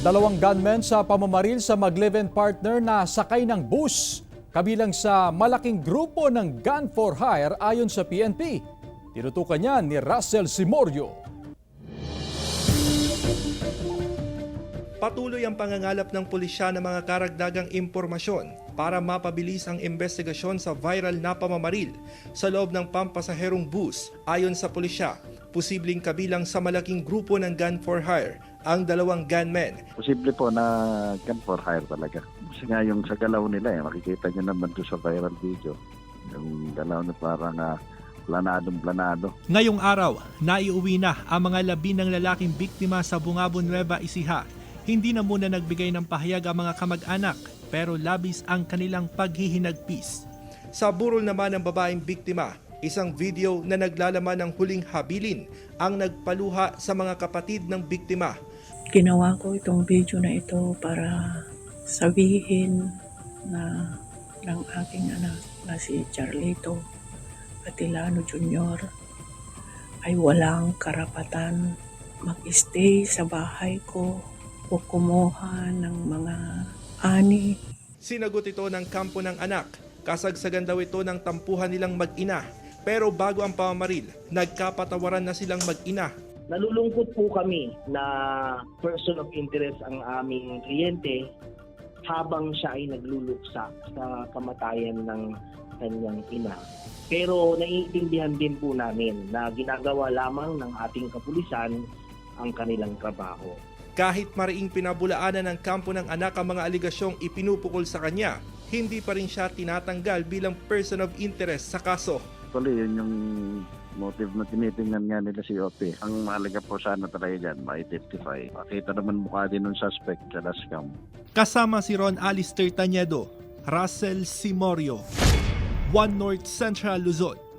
Dalawang gunmen sa pamamaril sa mag-live-in partner na sakay ng bus, kabilang sa malaking grupo ng gun for hire ayon sa PNP. Tinutukan niya ni Russell Simorio. Patuloy ang pangangalap ng pulisya ng mga karagdagang impormasyon para mapabilis ang investigasyon sa viral na pamamaril sa loob ng pampasaherong bus. Ayon sa pulisya, posibleng kabilang sa malaking grupo ng gun for hire ang dalawang gunmen. Posible po na gun for hire talaga. Kasi nga yung sa galaw nila, makikita nyo naman doon sa viral video. Yung galaw na parang planadong-planado. Ngayong araw, naiuwi na ang mga labi ng lalaking biktima sa Bungabo, Nueva Ecija. Hindi na muna nagbigay ng pahayag ang mga kamag-anak, pero labis ang kanilang paghihinagpis. Sa burol naman ng babaeng biktima, isang video na naglalaman ng huling habilin ang nagpaluha sa mga kapatid ng biktima. Ginawa ko itong video na ito para sabihin na ng aking anak na si Charlito Atilano Jr. ay walang karapatan mag-stay sa bahay ko o kumuha ng mga ani. Sinagot ito ng kampo ng anak. Kasagsagan daw ito ng tampuhan nilang mag-ina. Pero bago ang pamamaril, nagkapatawaran na silang mag-ina. Nalulungkot po kami na person of interest ang aming kliyente habang siya ay nagluluksa sa kamatayan ng kanyang ina. Pero naiintindihan din po namin na ginagawa lamang ng ating kapulisan ang kanilang trabaho. Kahit mariing pinabulaanan ng kampo ng anak ang mga aligasyong ipinupukol sa kanya, hindi pa rin siya tinatanggal bilang person of interest sa kaso. Actually, yun yung motive na tinitingnan nga nila si OP. Ang mahalaga po sana talaga dyan, ma-identify. Makita naman mukha din ng suspect sa dashcam. Kasama si Ron Alistair Tañedo, Russell Simorio, One North Central Luzon.